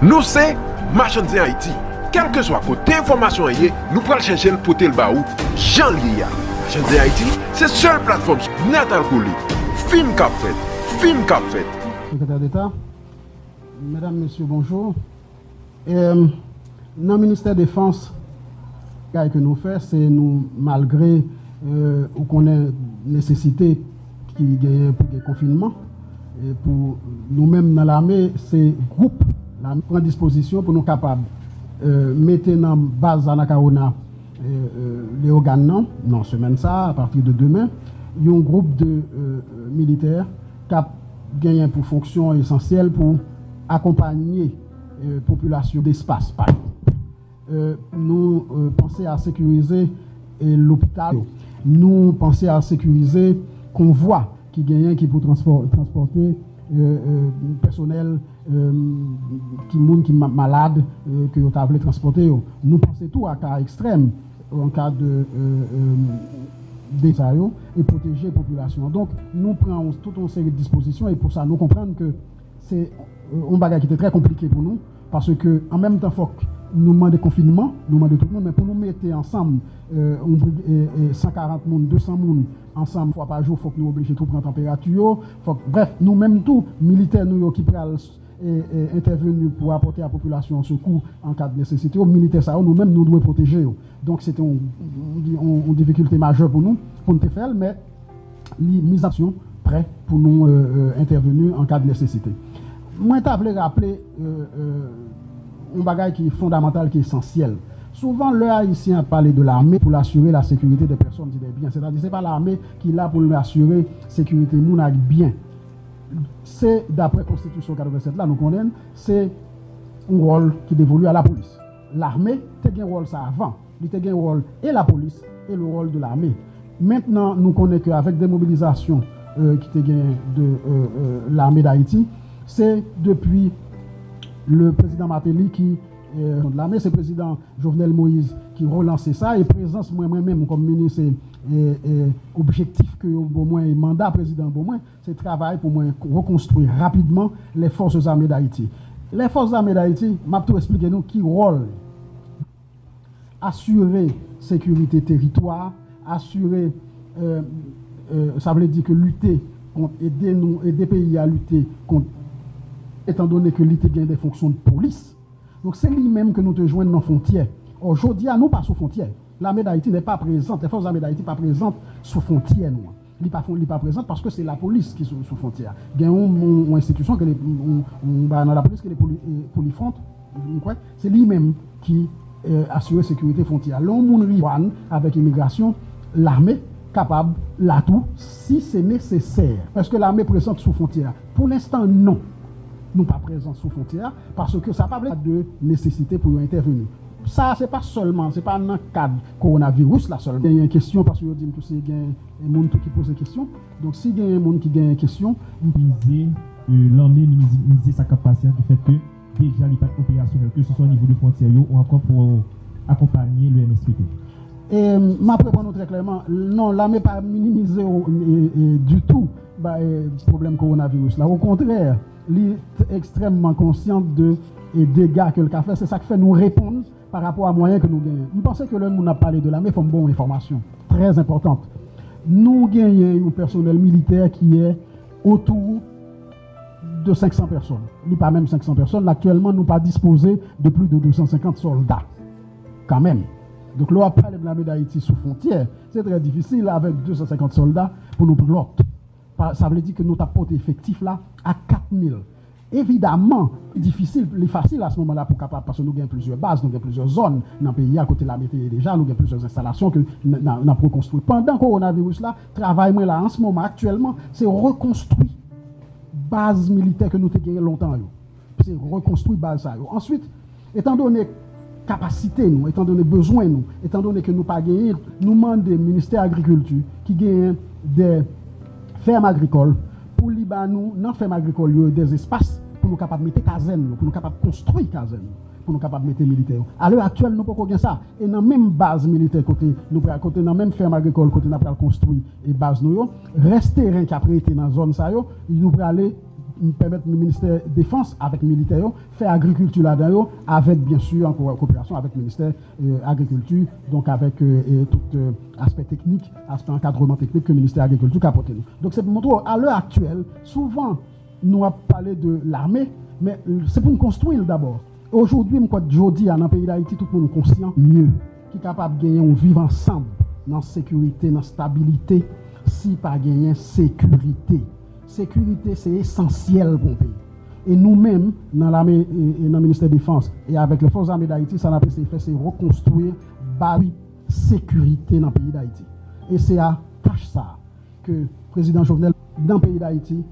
Nous c'est Marchandise Haïti. Quel que soit côté information, nous prenons chercher le potel baou, Jean Lia. Marchandise Haïti, c'est seule plateforme Natal Kouli. Film Cap fait, film Cap fait. Secrétaire d'État, mesdames, messieurs, bonjour. Dans le ministère de la Défense, ce que nous faisons, c'est nous, malgré qu'on ait nécessité qui gagne pour le confinement, et pour nous-mêmes dans l'armée, c'est groupe la prend disposition pour nous capables mettre dans base Anakaona les organes non semaine ça à partir de demain il y a un groupe de militaires qui a gagné pour fonction essentielle pour accompagner population d'espace. Nous pensons à sécuriser l'hôpital, nous pensons à sécuriser convoi qui gagne qui pour transporter personnel qui malade que vous avez transporté. Nous pensons tout à cas extrême en cas de désastre et protéger la population. Donc nous prenons toute une série de dispositions et pour ça nous comprenons que c'est un bagage qui était très compliqué pour nous parce que en même temps faut que nous demandons confinement, nous demandons tout le monde, mais pour nous mettre ensemble 140 personnes, 200 personnes ensemble fois par jour, il faut que nous obligions tout prendre température. Bref, nous-mêmes tout, militaires nous qui prennent intervenir pour apporter à la population un secours en cas de nécessité, militaires ça, nous-mêmes nous devons protéger. Donc c'était une difficulté majeure pour nous faire, mais mise en action prêt pour nous intervenir en cas de nécessité. Moi, je voulais rappeler un bagage qui est fondamental, qui est essentiel. Souvent, les Haïtiens parlent de l'armée pour assurer la sécurité des personnes et des biens. C'est-à-dire que ce n'est pas l'armée qui est là pour assurer la sécurité des biens. C'est, d'après la Constitution 87, là, nous connaissons, c'est un rôle qui dévolue à la police. L'armée, a un rôle ça avant. Il a un rôle et la police et le rôle de l'armée. Maintenant, nous connaissons qu'avec des mobilisations qui ont de l'armée d'Haïti, c'est depuis le président Martelly qui de l'armée, c'est le président Jovenel Moïse qui relançait ça et présence moi-même comme ministre objectif que au moins mandat président pour moi c'est travail pour moi reconstruire rapidement les forces armées d'Haïti. Les forces armées d'Haïti, m'a tout expliquer nous qui rôle assurer sécurité territoire, assurer ça veut dire que lutter contre aider pays à lutter contre étant donné que l'IT gagne des fonctions de police. Donc c'est lui-même que nous te joignons dans les frontières. Aujourd'hui, nous pas sous frontières. L'armée d'Haïti n'est pas présente, les forces armées d'Haïti ne sont pas présentes sous frontières. Ils ne sont pas présentes parce que c'est la police qui est sous frontières. Il y a une institution, dans la police, qui est Polifront, c'est lui-même qui assure la sécurité frontière. L'homme avec l'immigration, l'armée capable, l'atout, si c'est nécessaire. Parce que l'armée est présente sous frontières. Pour l'instant, non. Nous pas présents sous frontière parce que ça n'a pas de nécessité pour y intervenir. Ça, c'est pas seulement, c'est pas dans le cadre coronavirus là seulement. Il y a une question parce que je dis que c'est un monde qui pose des questions. Donc, si il y a un monde qui a une question, l'armée minimiser sa capacité du fait que déjà il n'y a pas opérationnel, que ce soit au niveau de frontières ou encore pour accompagner le MSPP. Et ma réponse très clairement, non, l'armée n'est pas minimisée du tout le problème coronavirus. Là, au contraire, elle est extrêmement consciente des dégâts que le café fait. C'est ça qui fait nous répondre par rapport à moyens que nous gagnons. Nous pensons que le monde a parlé de l'armée, il faut une bonne information, très importante. Nous gagnons un personnel militaire qui est autour de 500 personnes. Il n'y a pas même 500 personnes. Actuellement, nous pas disposés de plus de 250 soldats. Quand même. Donc, là, après l'armée d'Haïti sous frontière, c'est très difficile avec 250 soldats pour nous piloter. Ça veut dire que nous avons un effectif là à 4000. Évidemment, difficile, facile à ce moment-là pour capable parce que nous avons plusieurs bases, nous avons plusieurs zones dans le pays à côté de la météo déjà, nous avons plusieurs installations que nous avons reconstruites. Pendant le coronavirus là, travail là en ce moment actuellement, c'est reconstruire base militaire que nous avons gagné longtemps. C'est reconstruire base ça. Ensuite, étant donné capacité nous, étant donné besoin nous, étant donné que nous pas gagné, nous demandons au ministère de l'Agriculture qui gagne des fermes agricoles pour nous dans fermes agricoles des espaces pour nous capables de mettre casernes, pour nous capables de construire casernes, pour nous capables de mettre militaires. À l'heure actuelle, nous ne pouvons pas ça. Et dans la même base militaire côté, nous pouvons côté dans la même ferme agricole côté nous pouvons construire et base nous rester rien qu'après été dans zone ça nous pouvons aller permettre le ministère de Défense avec militaires, faire agriculture là-dedans, avec bien sûr en coopération avec le ministère Agriculture, donc avec tout aspect technique, aspect encadrement technique que le ministère de l'Agriculture a apporté. Donc c'est pour montrer, à l'heure actuelle, souvent nous avons parlé de l'armée, mais c'est pour nous construire d'abord. Aujourd'hui, je dis dans le pays d'Haïti, tout le monde est conscient mieux, qui est capable de gagner, on vit ensemble, dans sécurité, dans stabilité, si pas gagner sécurité. Sécurité, c'est essentiel pour le pays. Et nous-mêmes, dans l'armée et dans le ministère de la Défense, et avec les forces armées d'Haïti, ça n'a pas fait, c'est reconstruire la sécurité dans le pays d'Haïti. Et c'est à tâche ça que le président Jovenel, dans le pays d'Haïti,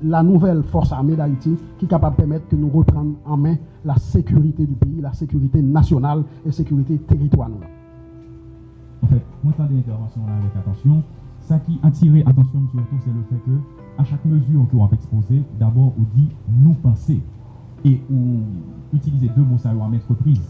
la nouvelle force armée d'Haïti, qui est capable de permettre que nous reprenions en main la sécurité du pays, la sécurité nationale et la sécurité territoriale. En fait, moi, je des interventions là avec attention. Ça qui a attiré attention surtout, c'est le fait que à chaque mesure qu'on a exposée, d'abord on dit nous penser et on utiliser deux mots ça à mettre prise.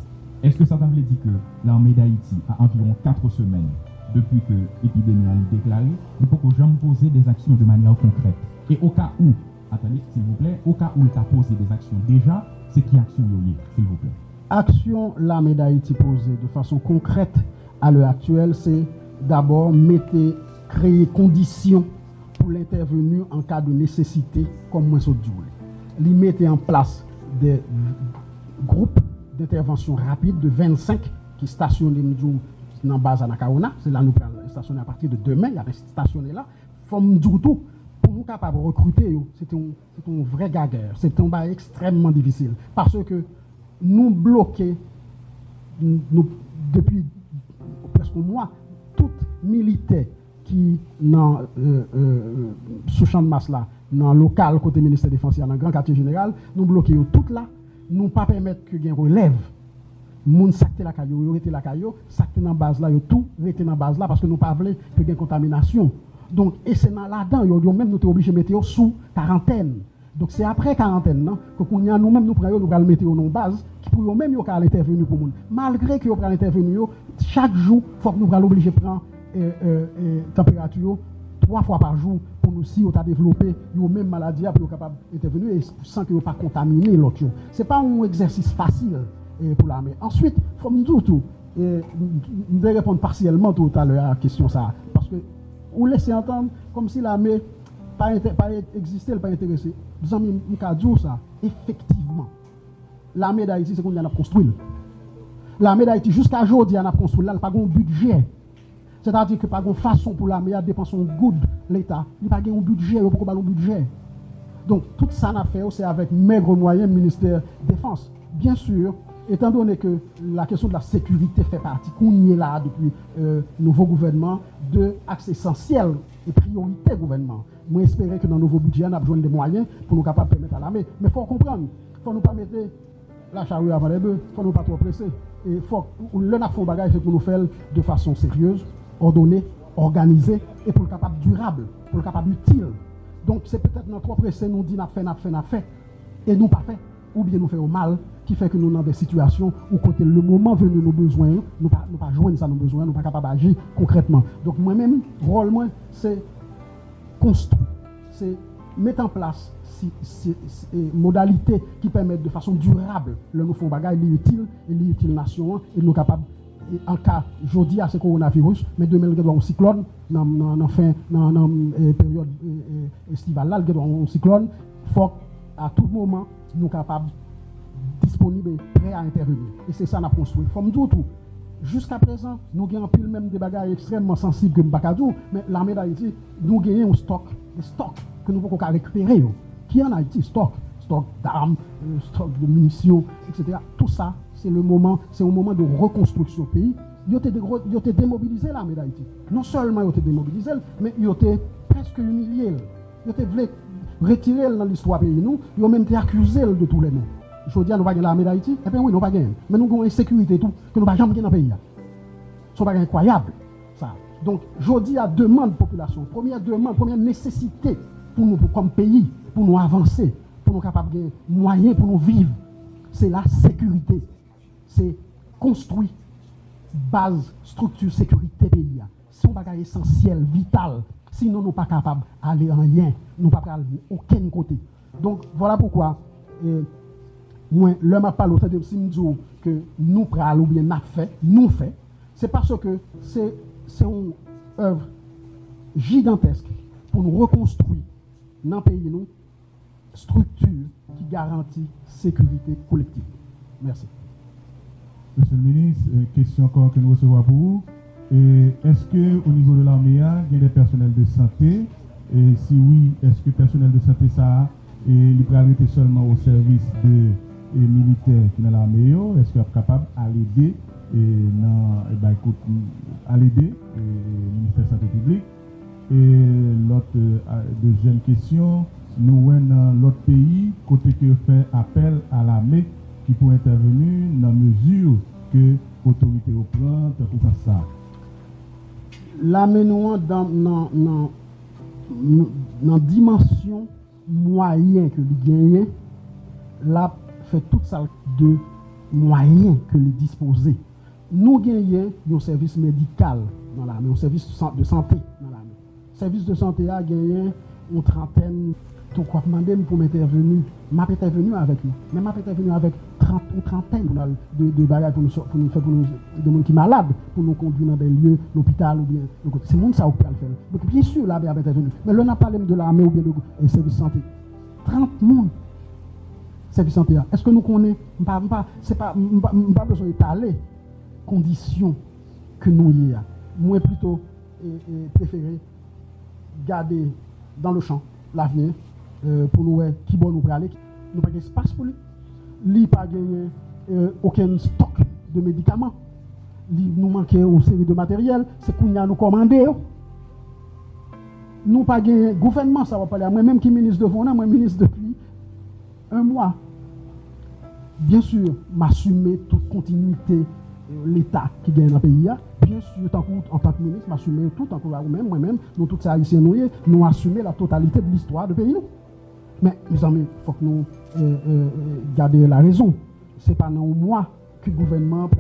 Est-ce que ça veut dire que l'armée d'Haïti a environ 4 semaines depuis que l'épidémie a été déclarée, nous pouvons jamais poser des actions de manière concrète. Et au cas où, attendez s'il vous plaît, au cas où il a posé des actions déjà, c'est qui action il y a, s'il vous plaît? Action l'armée d'Haïti posée de façon concrète à l'heure actuelle, c'est d'abord créer conditions pour l'intervenir en cas de nécessité, comme moi, il mettait en place des groupes d'intervention rapide de 25 qui stationnent dans la base à Nakaona. C'est là que nous allons stationner à partir de demain. Il y a des stationné là. Pour nous capables de recruter, c'est un vrai gagueur. C'est un bail extrêmement difficile. Parce que nous bloquons depuis presque un mois tout militaire qui dans sous champ de masse là, dans le local côté ministère de la Défense, dans le grand quartier général, nous bloquons tout là, nous pas permettre que gain relève. Moun sakte la caillou, rete la caillou, sakte dans base là, yo tout rete dans base là parce que nous pas voulons que gain contamination. Donc et c'est dans là-dedans, yo même nous t'es obligé de mettre sous quarantaine. Donc c'est après quarantaine non que nous-mêmes nous prenons nous va le mettre dans base qui pour même yo ka intervenir pour moun. Malgré que yo prend intervenir chaque jour faut que nous va l'obliger prendre température 3 fois par jour pour nous si on a développé une même maladie pour être capable d'intervenir et sans que vous pas contaminer l'autre. Ce n'est pas un exercice facile pour l'armée. Ensuite, il faut me dire tout. Je vais répondre partiellement tout à l'heure à la question ça. Parce que vous laissez entendre comme si l'armée pas existait, pas intéressée. Vous avez dit ça. Effectivement, l'armée d'Haïti, c'est qu'on a construit. L'armée d'Haïti, jusqu'à aujourd'hui, on a construit. Là, elle n'a pas de budget. C'est-à-dire que pas de façon pour l'armée à dépenser un good l'État. Il n'y a pas de budget, il n'y a pas de budget. Donc tout ça n'a fait, c'est avec maigre moyens ministère de la Défense. Bien sûr, étant donné que la question de la sécurité fait partie, qu'on y est là depuis le nouveau gouvernement, de axes essentiels et priorités gouvernement. Moi, j'espère que dans le nouveau budget, on a besoin de moyens pour nous capables de permettre à l'armée. Mais il faut comprendre, il ne faut nous pas mettre la charrue avant les bœufs, il ne faut nous pas trop presser. Et faut le n'a fait bagage pour nous faire de façon sérieuse, ordonnée, organisée et pour le capable durable, pour le capable utile. Donc c'est peut-être notre trop pressé, nous dit n'a fait, et nous pas fait, ou bien nous faisons mal, qui fait que nous dans des situations où côté le moment venu nos besoins, nous pas joindre ça nos besoins, nous pas capable d'agir concrètement. Donc moi-même, rôle moi, c'est construire, c'est mettre en place modalités qui permettent de façon durable le nous font bagage l'utile nation et nous capables en cas jeudi à ce coronavirus mais 2020 un cyclone dans période estivale là un cyclone faut à tout moment nous capables disponibles prêts à intervenir et c'est ça qu'on a construit faut me dire tout jusqu'à présent nous gagnons pile même des bagages extrêmement sensibles que Mbakadou mais l'armée d'Haïti nous gagnons un stock des stocks que nous pouvons récupérer qui en Haïti stock d'armes stock de munitions etc. Tout ça c'est un moment de reconstruction du pays. Ils ont démobilisé l'armée d'Haïti. Non seulement ils ont démobilisé, mais ils ont presque humilié. Ils ont retiré dans l'histoire du pays. Ils ont même été accusés de tous les noms. Je dis, nous n'avons pas l'armée d'Haïti. Eh bien oui, nous n'avons pas gagné. Mais nous avons une sécurité tout, que nous n'avons jamais gagné dans le pays. Ce n'est pas incroyable. Ça. Donc, je dis à demande population, première nécessité pour nous, comme pays, pour nous avancer, pour nous capables de moyens pour nous vivre, c'est la sécurité. C'est construire base, structure, sécurité pays. C'est un bagage essentiel, vital. Sinon, nous ne sommes pas capables d'aller en rien. Nous ne sommes pas capables d'aller aucun côté. Donc voilà pourquoi moi, l'homme a parlé de Simzo que nous prenons ou bien nous fait, c'est parce que c'est une œuvre gigantesque pour nous reconstruire dans le pays, nous, structure qui garantit sécurité collective. Merci. Monsieur le ministre, question encore que nous recevons pour vous. Est-ce qu'au niveau de l'armée, il y a des personnels de santé? Et si oui, est-ce que le personnel de santé, ça, il peut arrêter seulement au service de militaires qui sont dans l'armée? Est-ce qu'il est capable d'aider à l'aider le ministère de la Santé publique? Et l'autre deuxième question, nous dans l'autre pays, côté que fait appel à l'armée qui peut intervenir dans la mesure que l'autorité prend pour faire ça. L'armée nous dans dimension moyen que lui gagne, là fait toute ça de moyens que lui disposer. Nous gagnons un service médical dans l'armée, un service de santé dans l'armée. Service de santé a gagné une trentaine. Tout quoi demander pour m'intervenir, m'a intervenu avec nous, mais m'a intervenu avec une trentaine de bagages pour nous faire pour nous de monde qui malade pour nous conduire dans des lieux, l'hôpital ou bien c'est monde ça qui peut le faire. Donc bien sûr l'armée a intervenu, mais là on a parlé de l'armée ou bien de service de santé. 30 monde service de santé. Est-ce que nous connaissons c'est pas besoin d'étaler conditions que nous y a. Moi plutôt préféré garder dans le champ l'avenir. Pour nous, qui bon nous aller, nous pas d'espace pour lui. Lui pas gagné aucun stock de médicaments. Lui nous manquait une série de matériel, c'est qu'on a nous commandé. Nous pas gagné gouvernement, ça va parler à moi même qui ministre de Fonds, moi ministre depuis un mois. Bien sûr, m'assumer toute continuité l'État qui gagne dans le pays. Bien sûr, en tant que ministre, m'assumer tout en tant que moi-même, nous tous ces haïtiens nous assumer la totalité de l'histoire du pays. Mais, mes amis, il faut que nous gardions la raison. Ce n'est pas dans moi que le gouvernement peut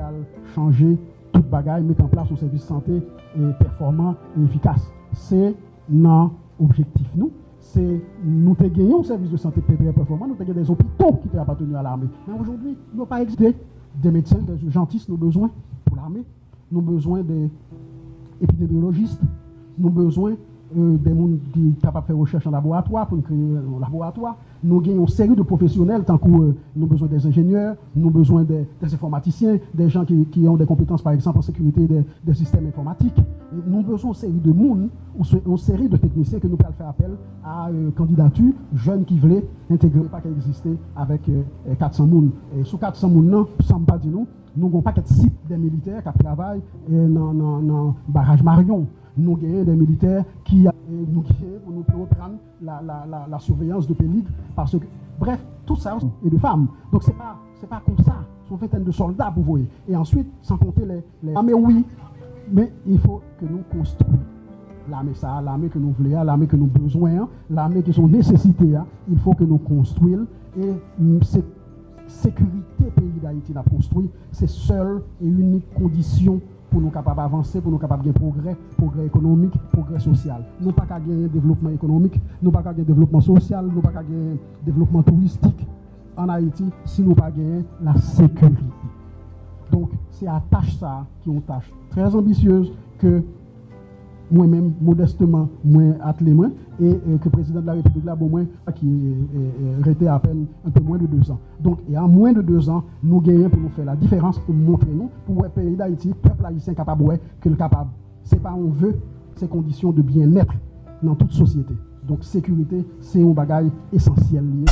changer toute bagaille, mettre en place un service de santé performant et efficace. C'est dans l'objectif, nous. C'est nous te gagnons un service de santé très performant, nous te gagnons des hôpitaux qui appartiennent à l'armée. Mais aujourd'hui, il n'y a pas existé des médecins, des urgentistes, nous avons besoin pour l'armée. Nous avons besoin des épidémiologistes, nous avons besoin des gens qui sont capables de faire recherche en laboratoire pour créer un laboratoire. Nous avons une série de professionnels, tant que nous avons besoin des ingénieurs, nous avons besoin des informaticiens, des gens qui ont des compétences, par exemple, en sécurité des systèmes informatiques. Nous avons besoin d'une série de monde, une série de techniciens que nous pouvons faire appel à candidature, jeunes qui veulent intégrer, pas qu'à exister avec 400 personnes. Et sous 400 personnes, non, ça ne pas dire nous n'avons pas de site des militaires qui travaillent dans le barrage Marion. Nous avons des militaires qui nous reprendre la surveillance de Pélig. Parce que, bref, tout ça, et de femmes. Donc, ce n'est pas comme ça. Ce sont une vingtaine de soldats, vous voyez. Et ensuite, sans compter les armées, oui. Mais il faut que nous construisons l'armée, ça, l'armée que nous voulons, l'armée que nous avons besoin, l'armée qui sont nécessitées. Il faut que nous construisions. Et cette sécurité pays d'Haïti n'a construit, c'est seule et unique condition pour nous capables d'avancer, pour nous capables de gagner progrès économique, progrès social. Nous n'avons pas qu'à gagner développement économique, nous n'avons pas qu'à gagner développement social, nous n'avons pas qu'à gagner développement touristique en Haïti si nous n'avons pas gagné la sécurité. Donc, c'est à tâche ça qui est une tâche très ambitieuse que moi-même, modestement, moi, attelé, et que le président de la République, là, bon, moi, qui est resté à peine un peu moins de 2 ans. Donc, et en moins de 2 ans, nous gagnons pour nous faire la différence, pour montrer nous, pour le pays d'Haïti, peuple haïtien capable, que le capable. Ce n'est pas on veut, c'est conditions de bien-être dans toute société. Donc, sécurité, c'est un bagage essentiel lié.